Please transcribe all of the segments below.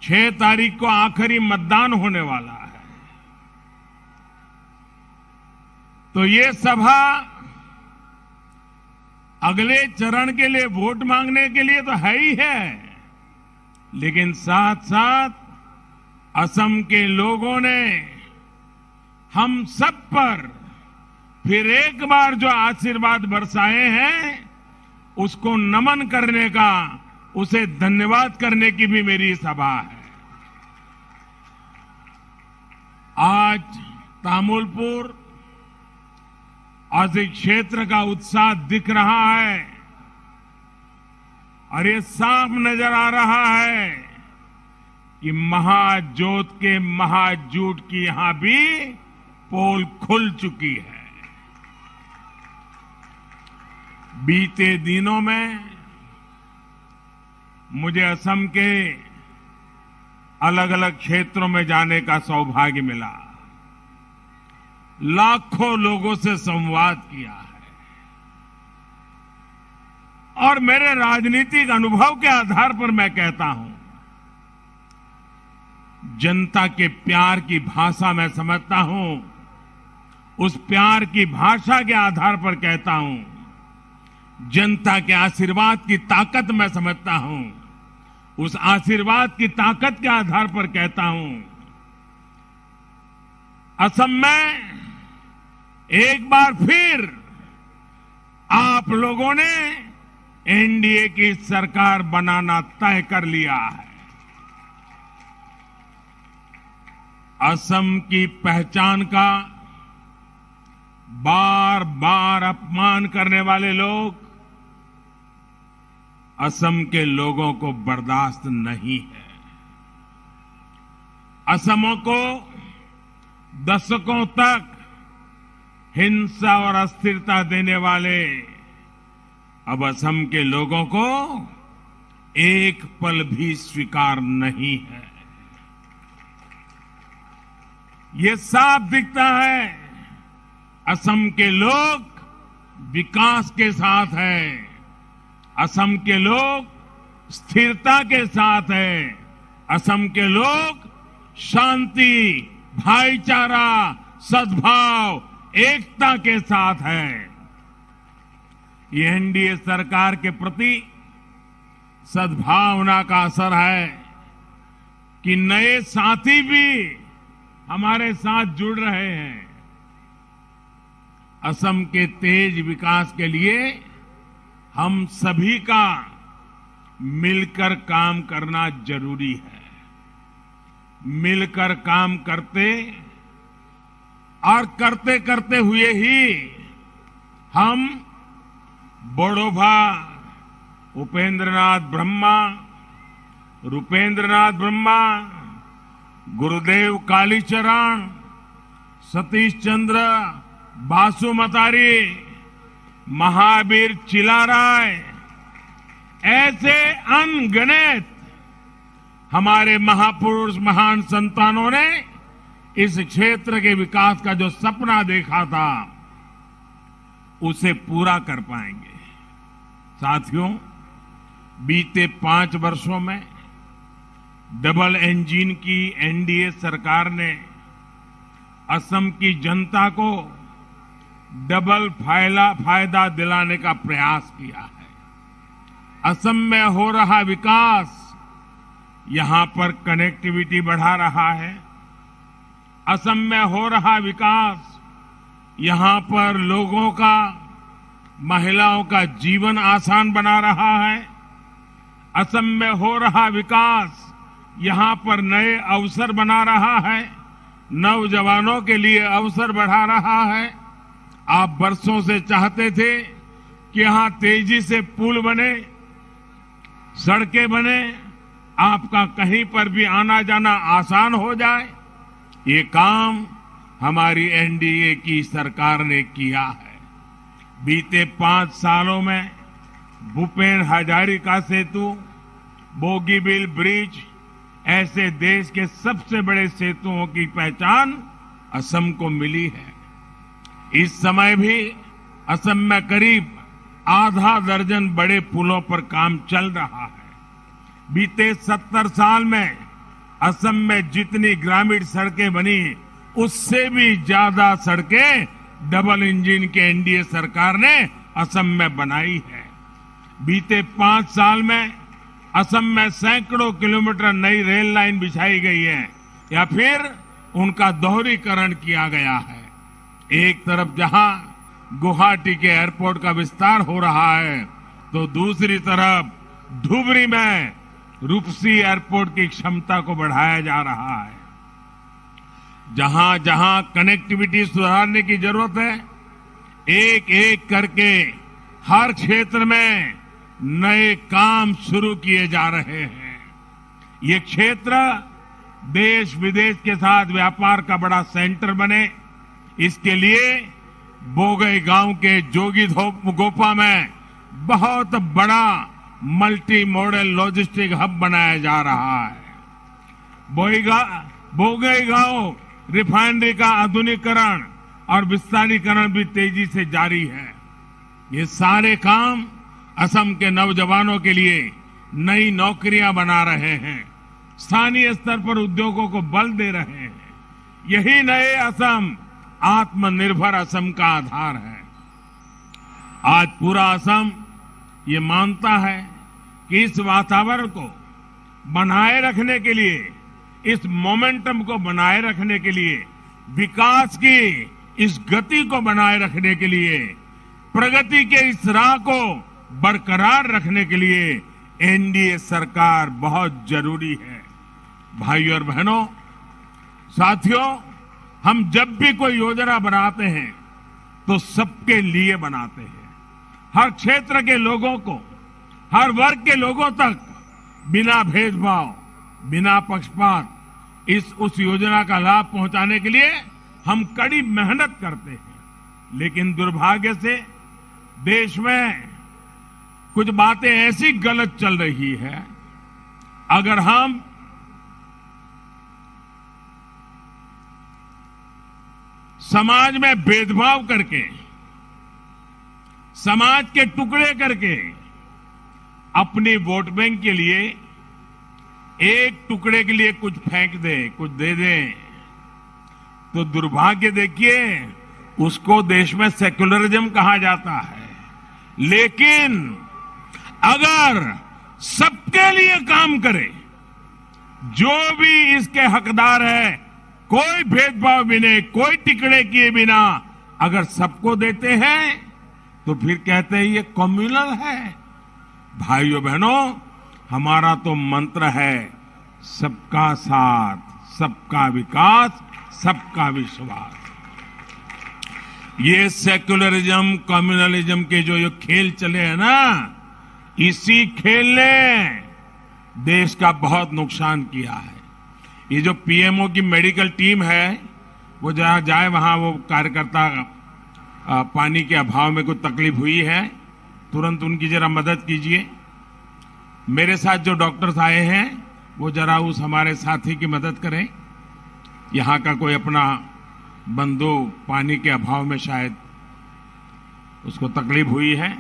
6 तारीख को आखिरी मतदान होने वाला है। तो ये सभा अगले चरण के लिए वोट मांगने के लिए तो है ही है, लेकिन साथ साथ असम के लोगों ने हम सब पर फिर एक बार जो आशीर्वाद बरसाए हैं, उसको नमन करने का, उसे धन्यवाद करने की भी मेरी सभा है। आज तामुलपुर और इस क्षेत्र का उत्साह दिख रहा है और ये साफ नजर आ रहा है कि महाजोत के महाजूट की यहां भी पोल खुल चुकी है। बीते दिनों में मुझे असम के अलग अलग क्षेत्रों में जाने का सौभाग्य मिला। लाखों लोगों से संवाद किया है और मेरे राजनीतिक अनुभव के आधार पर मैं कहता हूं, जनता के प्यार की भाषा मैं समझता हूं। उस प्यार की भाषा के आधार पर कहता हूं, जनता के आशीर्वाद की ताकत मैं समझता हूं। उस आशीर्वाद की ताकत के आधार पर कहता हूं, असम में एक बार फिर आप लोगों ने एनडीए की सरकार बनाना तय कर लिया है। असम की पहचान का बार बार अपमान करने वाले लोग असम के लोगों को बर्दाश्त नहीं है। असमों को दशकों तक हिंसा और अस्थिरता देने वाले अब असम के लोगों को एक पल भी स्वीकार नहीं है। ये साफ दिखता है, असम के लोग विकास के साथ हैं, असम के लोग स्थिरता के साथ हैं, असम के लोग शांति, भाईचारा, सद्भाव, एकता के साथ हैं। ये एनडीए सरकार के प्रति सद्भावना का असर है कि नए साथी भी हमारे साथ जुड़ रहे हैं। असम के तेज विकास के लिए हम सभी का मिलकर काम करना जरूरी है। मिलकर काम करते और करते करते हुए ही हम बड़ोभा उपेंद्रनाथ ब्रह्मा, रूपेंद्रनाथ ब्रह्मा, गुरुदेव कालीचरण, सतीश चंद्र बासुमतारी, महावीर चिलाराय, ऐसे अनगिनत हमारे महापुरुष, महान संतानों ने इस क्षेत्र के विकास का जो सपना देखा था, उसे पूरा कर पाएंगे। साथियों, बीते 5 वर्षों में डबल इंजन की एनडीए सरकार ने असम की जनता को डबल फायदा दिलाने का प्रयास किया है। असम में हो रहा विकास यहां पर कनेक्टिविटी बढ़ा रहा है। असम में हो रहा विकास यहां पर लोगों का, महिलाओं का जीवन आसान बना रहा है। असम में हो रहा विकास यहां पर नए अवसर बना रहा है, नौजवानों के लिए अवसर बढ़ा रहा है। आप बरसों से चाहते थे कि यहां तेजी से पुल बने, सड़कें बने, आपका कहीं पर भी आना जाना आसान हो जाए। ये काम हमारी एनडीए की सरकार ने किया है। बीते 5 सालों में भूपेन हजारिका सेतु, बोगीबील ब्रिज, ऐसे देश के सबसे बड़े सेतुओं की पहचान असम को मिली है। इस समय भी असम में करीब आधा दर्जन बड़े पुलों पर काम चल रहा है। बीते 70 साल में असम में जितनी ग्रामीण सड़कें बनी उससे भी ज्यादा सड़कें डबल इंजन के एनडीए सरकार ने असम में बनाई है। बीते 5 साल में असम में सैकड़ों किलोमीटर नई रेल लाइन बिछाई गई है या फिर उनका दोहरीकरण किया गया है। एक तरफ जहां गुवाहाटी के एयरपोर्ट का विस्तार हो रहा है तो दूसरी तरफ धुबरी में रूपसी एयरपोर्ट की क्षमता को बढ़ाया जा रहा है। जहां जहां कनेक्टिविटी सुधारने की जरूरत है, एक एक करके हर क्षेत्र में नए काम शुरू किए जा रहे हैं। ये क्षेत्र देश विदेश के साथ व्यापार का बड़ा सेंटर बने, इसके लिए बोगई गांव के जोगी गोपा में बहुत बड़ा मल्टी मॉडल लॉजिस्टिक हब बनाया जा रहा है। बोगई गांव रिफाइनरी का आधुनिकीकरण और विस्तारीकरण भी तेजी से जारी है। ये सारे काम असम के नौजवानों के लिए नई नौकरियां बना रहे हैं, स्थानीय स्तर पर उद्योगों को बल दे रहे हैं। यही नए असम, आत्मनिर्भर असम का आधार है। आज पूरा असम ये मानता है कि इस वातावरण को बनाए रखने के लिए, इस मोमेंटम को बनाए रखने के लिए, विकास की इस गति को बनाए रखने के लिए, प्रगति के इस राह को बरकरार रखने के लिए एनडीए सरकार बहुत जरूरी है। भाइयों और बहनों, साथियों, हम जब भी कोई योजना बनाते हैं तो सबके लिए बनाते हैं। हर क्षेत्र के लोगों को, हर वर्ग के लोगों तक बिना भेदभाव, बिना पक्षपात उस योजना का लाभ पहुंचाने के लिए हम कड़ी मेहनत करते हैं। लेकिन दुर्भाग्य से देश में कुछ बातें ऐसी गलत चल रही है, अगर हम समाज में भेदभाव करके, समाज के टुकड़े करके अपनी वोट बैंक के लिए एक टुकड़े के लिए कुछ फेंक दे, कुछ दे दे, तो दुर्भाग्य देखिए उसको देश में सेक्युलरिज्म कहा जाता है। लेकिन अगर सबके लिए काम करे, जो भी इसके हकदार है, कोई भेदभाव बिना, कोई टिकड़े किए बिना अगर सबको देते हैं तो फिर कहते हैं ये कम्युनल है। भाइयों बहनों, हमारा तो मंत्र है सबका साथ, सबका विकास, सबका विश्वास। ये सेक्युलरिज्म, कम्युनलिज्म के जो खेल चले हैं ना, इसी खेल ने देश का बहुत नुकसान किया है। ये जो पीएमओ की मेडिकल टीम है, वो जहां जाए वहां वो कार्यकर्ता पानी के अभाव में कोई तकलीफ हुई है, तुरंत उनकी जरा मदद कीजिए। मेरे साथ जो डॉक्टर्स आए हैं वो जरा उस हमारे साथी की मदद करें। यहाँ का कोई अपना बंधु पानी के अभाव में शायद उसको तकलीफ हुई है।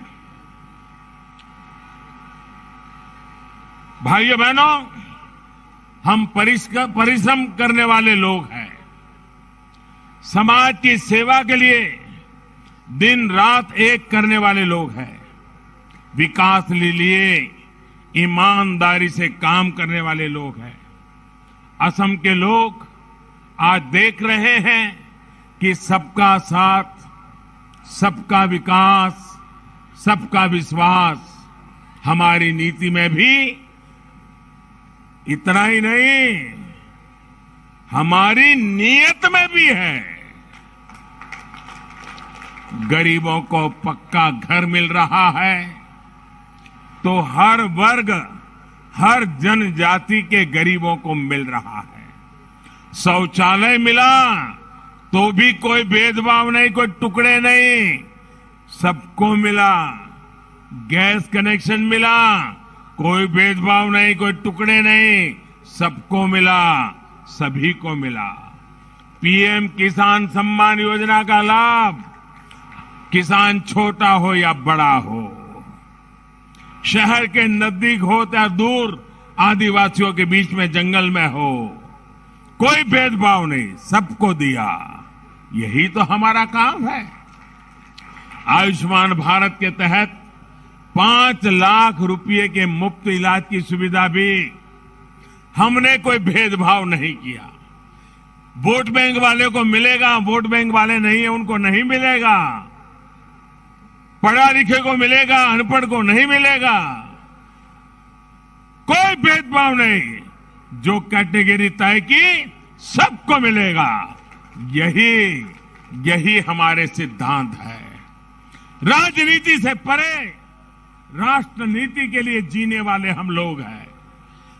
भाइयों बहनों, हम परिश्रम करने वाले लोग हैं। समाज की सेवा के लिए दिन रात एक करने वाले लोग हैं। विकास के लिए ईमानदारी से काम करने वाले लोग हैं। असम के लोग आज देख रहे हैं कि सबका साथ, सबका विकास, सबका विश्वास हमारी नीति में भी इतना ही नहीं, हमारी नीयत में भी है। गरीबों को पक्का घर मिल रहा है तो हर वर्ग, हर जनजाति के गरीबों को मिल रहा है। शौचालय मिला तो भी कोई भेदभाव नहीं, कोई टुकड़े नहीं, सबको मिला। गैस कनेक्शन मिला, कोई भेदभाव नहीं, कोई टुकड़े नहीं, सबको मिला, सभी को मिला। पीएम किसान सम्मान योजना का लाभ किसान छोटा हो या बड़ा हो, शहर के नजदीक हो या दूर, आदिवासियों के बीच में जंगल में हो, कोई भेदभाव नहीं, सबको दिया। यही तो हमारा काम है। आयुष्मान भारत के तहत 5 लाख रुपए के मुफ्त इलाज की सुविधा भी हमने कोई भेदभाव नहीं किया। वोट बैंक वाले को मिलेगा, वोट बैंक वाले नहीं है उनको नहीं मिलेगा, पढ़ा लिखे को मिलेगा, अनपढ़ को नहीं मिलेगा, कोई भेदभाव नहीं। जो कैटेगरी तय की सबको मिलेगा। यही हमारे सिद्धांत है। राजनीति से परे राष्ट्र नीति के लिए जीने वाले हम लोग हैं।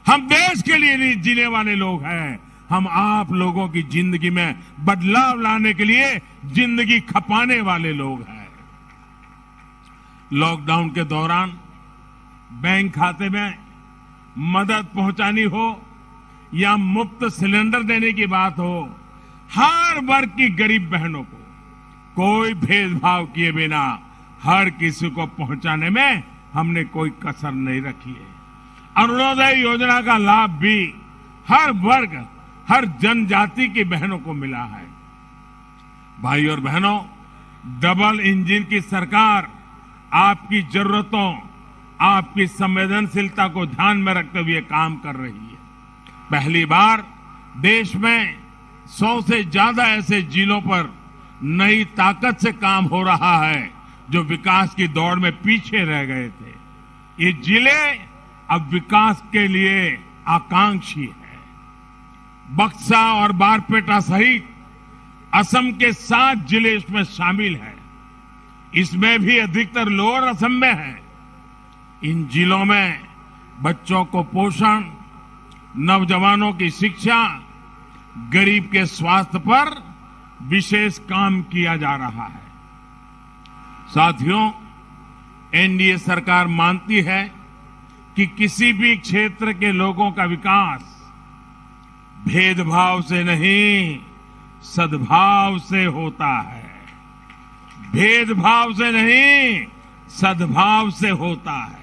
हम देश के लिए जीने वाले लोग हैं। हम आप लोगों की जिंदगी में बदलाव लाने के लिए जिंदगी खपाने वाले लोग हैं। लॉकडाउन के दौरान बैंक खाते में मदद पहुंचानी हो या मुफ्त सिलेंडर देने की बात हो, हर वर्ग की गरीब बहनों को कोई भेदभाव किए बिना हर किसी को पहुंचाने में हमने कोई कसर नहीं रखी है। अरुणोदय योजना का लाभ भी हर वर्ग, हर जनजाति की बहनों को मिला है। भाई और बहनों, डबल इंजन की सरकार आपकी जरूरतों, आपकी संवेदनशीलता को ध्यान में रखते हुए काम कर रही है। पहली बार देश में 100 से ज्यादा ऐसे जिलों पर नई ताकत से काम हो रहा है जो विकास की दौड़ में पीछे रह गए थे। ये जिले अब विकास के लिए आकांक्षी है। बक्सा और बारपेटा सहित असम के 7 जिले इसमें शामिल हैं। इसमें भी अधिकतर लोअर असम में है। इन जिलों में बच्चों को पोषण, नौजवानों की शिक्षा, गरीब के स्वास्थ्य पर विशेष काम किया जा रहा है। साथियों, एनडीए सरकार मानती है कि किसी भी क्षेत्र के लोगों का विकास भेदभाव से नहीं, सद्भाव से होता है। भेदभाव से नहीं, सद्भाव से होता है।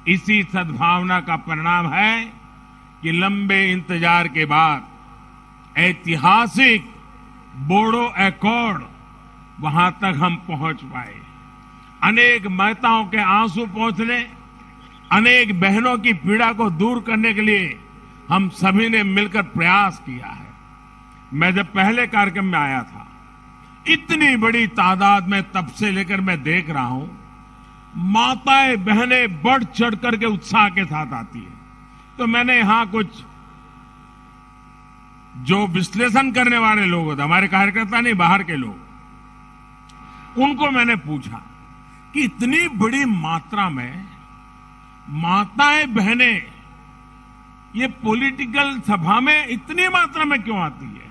इसी सद्भावना का परिणाम है कि लंबे इंतजार के बाद ऐतिहासिक बोडो एकॉर्ड वहां तक हम पहुंच पाए। अनेक माताओं के आंसू पोंछने, अनेक बहनों की पीड़ा को दूर करने के लिए हम सभी ने मिलकर प्रयास किया है। मैं जब पहले कार्यक्रम में आया था, इतनी बड़ी तादाद में तब से लेकर मैं देख रहा हूं, माताएं बहनें बढ़ चढ़ करके उत्साह के साथ आती है। तो मैंने यहां कुछ जो विश्लेषण करने वाले लोग होते, हमारे कार्यकर्ता नहीं, बाहर के लोग, उनको मैंने पूछा कि इतनी बड़ी मात्रा में माताएं बहनें ये पॉलिटिकल सभा में इतनी मात्रा में क्यों आती है?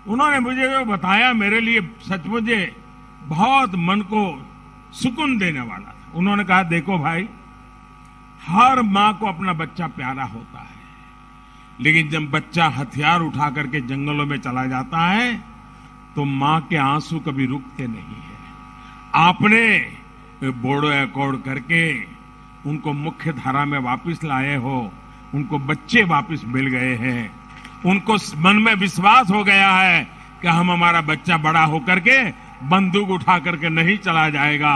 उन्होंने मुझे जो बताया, मेरे लिए सचमुच बहुत मन को सुकून देने वाला था। उन्होंने कहा, देखो भाई, हर मां को अपना बच्चा प्यारा होता है, लेकिन जब बच्चा हथियार उठा करके जंगलों में चला जाता है तो मां के आंसू कभी रुकते नहीं है। आपने बोडो एकॉर्ड करके उनको मुख्य धारा में वापस लाए हो, उनको बच्चे वापस मिल गए हैं, उनको मन में विश्वास हो गया है कि हमारा बच्चा बड़ा होकर के बंदूक उठा करके नहीं चला जाएगा।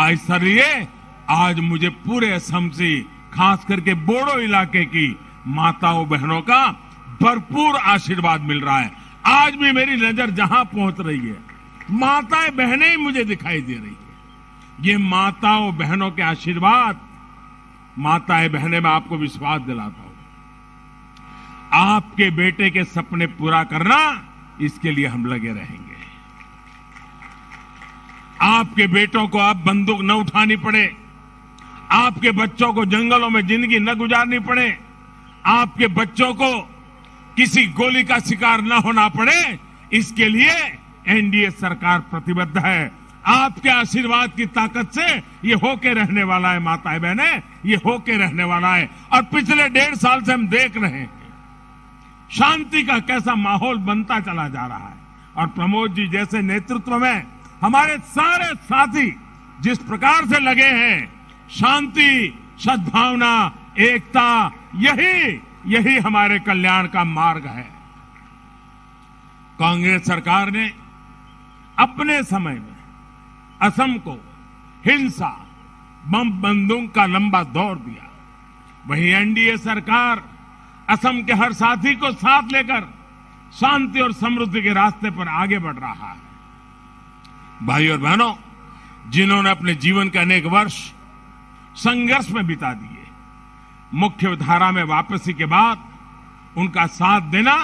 इसलिए आज मुझे पूरे असम से, खास करके बोडो इलाके की माताओं बहनों का भरपूर आशीर्वाद मिल रहा है। आज भी मेरी नजर जहां पहुंच रही है, माताएं बहनें ही मुझे दिखाई दे रही है। ये माताओं बहनों के आशीर्वाद, माताएं बहनें, मैं आपको विश्वास दिलाता हूं, आपके बेटे के सपने पूरा करना, इसके लिए हम लगे रहेंगे। आपके बेटों को अब बंदूक न उठानी पड़े, आपके बच्चों को जंगलों में जिंदगी न गुजारनी पड़े, आपके बच्चों को किसी गोली का शिकार न होना पड़े, इसके लिए एनडीए सरकार प्रतिबद्ध है। आपके आशीर्वाद की ताकत से ये होके रहने वाला है। माताएं बहनें, ये होके रहने वाला है। और पिछले 1.5 साल से हम देख रहे हैं शांति का कैसा माहौल बनता चला जा रहा है। और प्रमोद जी जैसे नेतृत्व में हमारे सारे साथी जिस प्रकार से लगे हैं, शांति, सद्भावना, एकता, यही हमारे कल्याण का मार्ग है। कांग्रेस सरकार ने अपने समय में असम को हिंसा, बम बंदूक का लंबा दौर दिया। वहीं एनडीए सरकार असम के हर साथी को साथ लेकर शांति और समृद्धि के रास्ते पर आगे बढ़ रहा है। भाई और बहनों, जिन्होंने अपने जीवन के अनेक वर्ष संघर्ष में बिता दिए, मुख्य धारा में वापसी के बाद उनका साथ देना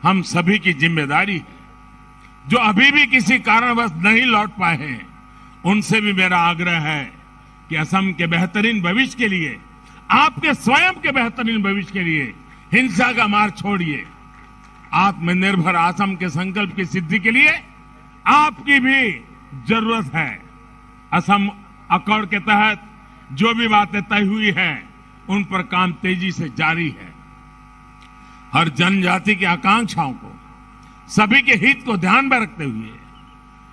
हम सभी की जिम्मेदारी है। जो अभी भी किसी कारणवश नहीं लौट पाए हैं, उनसे भी मेरा आग्रह है कि असम के बेहतरीन भविष्य के लिए, आपके स्वयं के बेहतरीन भविष्य के लिए हिंसा का मार्ग छोड़िए। आत्मनिर्भर असम के संकल्प की सिद्धि के लिए आपकी भी जरूरत है। असम अकॉर्ड के तहत जो भी बातें तय हुई हैं, उन पर काम तेजी से जारी है। हर जनजाति की आकांक्षाओं को, सभी के हित को ध्यान में रखते हुए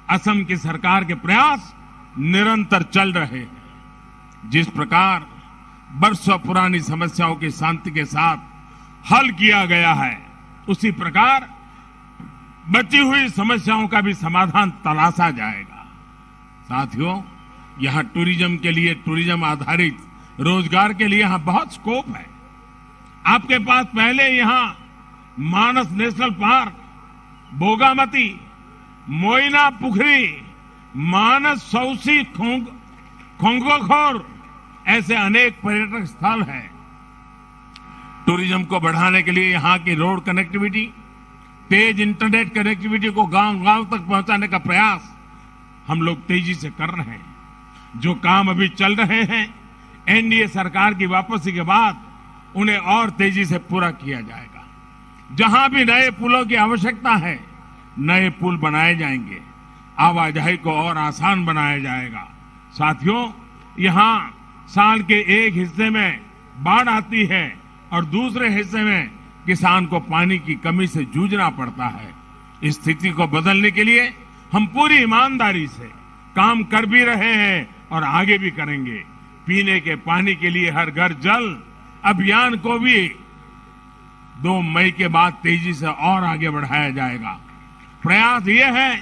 असम की सरकार के प्रयास निरंतर चल रहे हैं। जिस प्रकार वर्षों पुरानी समस्याओं की शांति के साथ हल किया गया है, उसी प्रकार बची हुई समस्याओं का भी समाधान तलाशा जाएगा। साथियों, यहां टूरिज्म के लिए, टूरिज्म आधारित रोजगार के लिए यहां बहुत स्कोप है। आपके पास पहले यहां मानस नेशनल पार्क, बोगामती, मोइना पुखरी, मानस सौसी, खोंगोखोर ऐसे अनेक पर्यटक स्थल हैं। टूरिज्म को बढ़ाने के लिए यहां की रोड कनेक्टिविटी, तेज इंटरनेट कनेक्टिविटी को गांव-गांव तक पहुंचाने का प्रयास हम लोग तेजी से कर रहे हैं। जो काम अभी चल रहे हैं, एनडीए सरकार की वापसी के बाद उन्हें और तेजी से पूरा किया जाएगा। जहां भी नए पुलों की आवश्यकता है, नए पुल बनाए जाएंगे, आवाजाही को और आसान बनाया जाएगा। साथियों, यहां साल के एक हिस्से में बाढ़ आती है और दूसरे हिस्से में किसान को पानी की कमी से जूझना पड़ता है। इस स्थिति को बदलने के लिए हम पूरी ईमानदारी से काम कर भी रहे हैं और आगे भी करेंगे। पीने के पानी के लिए हर घर जल अभियान को भी 2 मई के बाद तेजी से और आगे बढ़ाया जाएगा। प्रयास ये है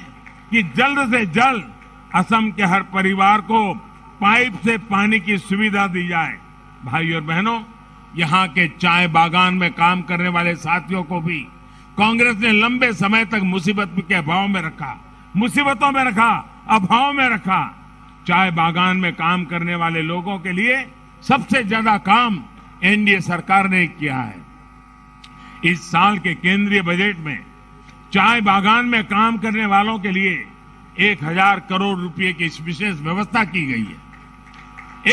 कि जल्द से जल्द असम के हर परिवार को पाइप से पानी की सुविधा दी जाए। भाई और बहनों, यहाँ के चाय बागान में काम करने वाले साथियों को भी कांग्रेस ने लंबे समय तक मुसीबतों में रखा, अभाव में रखा। चाय बागान में काम करने वाले लोगों के लिए सबसे ज्यादा काम एनडीए सरकार ने किया है। इस साल के केंद्रीय बजट में चाय बागान में काम करने वालों के लिए 1000 करोड़ रुपए की विशेष व्यवस्था की गई है।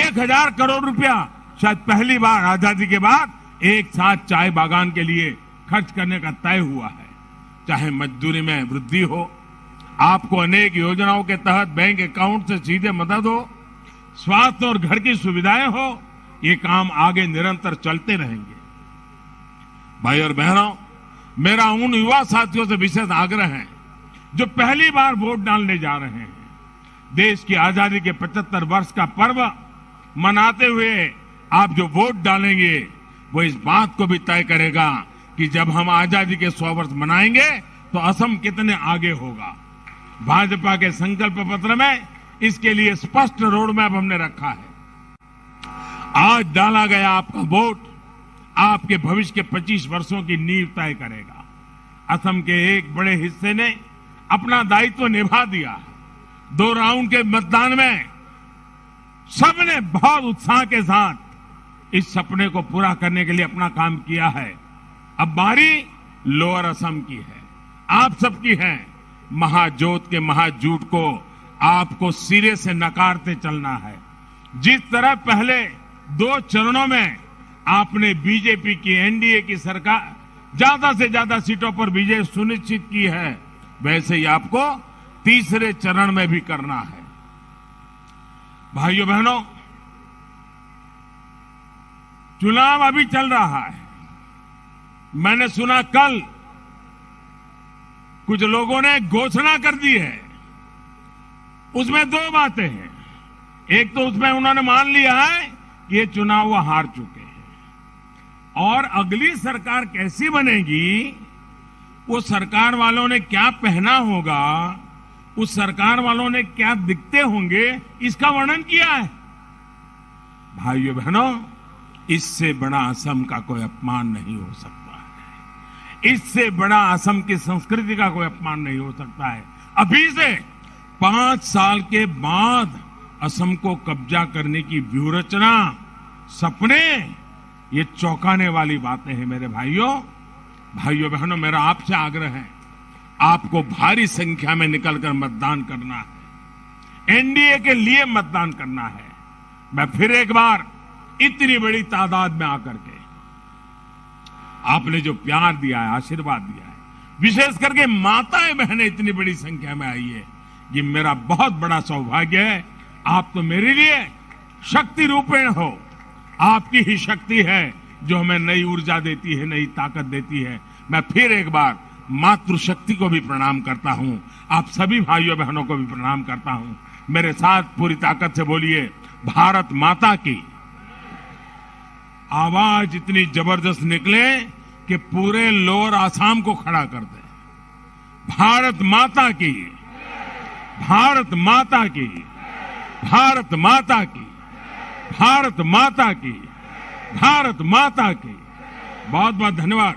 1000 करोड़ रुपया शायद पहली बार आजादी के बाद एक साथ चाय बागान के लिए खर्च करने का तय हुआ है। चाहे मजदूरी में वृद्धि हो, आपको अनेक योजनाओं के तहत बैंक अकाउंट से सीधे मदद हो, स्वास्थ्य और घर की सुविधाएं हो, ये काम आगे निरंतर चलते रहेंगे। भाई और बहनों, मेरा उन युवा साथियों से विशेष आग्रह है जो पहली बार वोट डालने जा रहे हैं। देश की आजादी के 75 वर्ष का पर्व मनाते हुए आप जो वोट डालेंगे, वो इस बात को भी तय करेगा कि जब हम आजादी के 100 वर्ष मनाएंगे तो असम कितने आगे होगा। भाजपा के संकल्प पत्र में इसके लिए स्पष्ट रोड मैप हमने रखा है। आज डाला गया आपका वोट आपके भविष्य के 25 वर्षों की नींव तय करेगा। असम के एक बड़े हिस्से ने अपना दायित्व निभा दिया। 2 राउंड के मतदान में सबने बहुत उत्साह के साथ इस सपने को पूरा करने के लिए अपना काम किया है। अब बारी लोअर असम की है, आप सबकी है। महाजोत के महाजूट को आपको सिरे से नकारते चलना है। जिस तरह पहले 2 चरणों में आपने बीजेपी की, एनडीए की सरकार ज्यादा से ज्यादा सीटों पर विजय सुनिश्चित की है, वैसे ही आपको तीसरे चरण में भी करना है। भाइयों बहनों, चुनाव अभी चल रहा है। मैंने सुना कल कुछ लोगों ने घोषणा कर दी है। उसमें 2 बातें हैं। एक तो उसमें उन्होंने मान लिया है कि ये चुनाव वो हार चुके हैं। और अगली सरकार कैसी बनेगी, वो सरकार वालों ने क्या पहना होगा, उस सरकार वालों ने क्या दिखते होंगे, इसका वर्णन किया है। भाइयों बहनों, इससे बड़ा असम का कोई अपमान नहीं हो सकता है। इससे बड़ा असम की संस्कृति का कोई अपमान नहीं हो सकता है। अभी से 5 साल के बाद असम को कब्जा करने की व्यूहरचना, सपने, ये चौंकाने वाली बातें हैं मेरे भाइयों। भाइयों बहनों, मेरा आपसे आग्रह है, आपको भारी संख्या में निकलकर मतदान करना है, एनडीए के लिए मतदान करना है। मैं फिर एक बार इतनी बड़ी तादाद में आकर के आपने जो प्यार दिया है, आशीर्वाद दिया है, विशेष करके माताएं बहनें इतनी बड़ी संख्या में आई है, ये मेरा बहुत बड़ा सौभाग्य है। आप तो मेरे लिए शक्ति रूपेण हो। आपकी ही शक्ति है जो हमें नई ऊर्जा देती है, नई ताकत देती है। मैं फिर एक बार मातृशक्ति को भी प्रणाम करता हूं, आप सभी भाइयों बहनों को भी प्रणाम करता हूं। मेरे साथ पूरी ताकत से बोलिए, भारत माता की। आवाज इतनी जबरदस्त निकले कि पूरे लोअर आसाम को खड़ा कर दे। भारत माता की, भारत माता की, भारत माता की, भारत माता की, भारत माता की। बहुत बहुत धन्यवाद।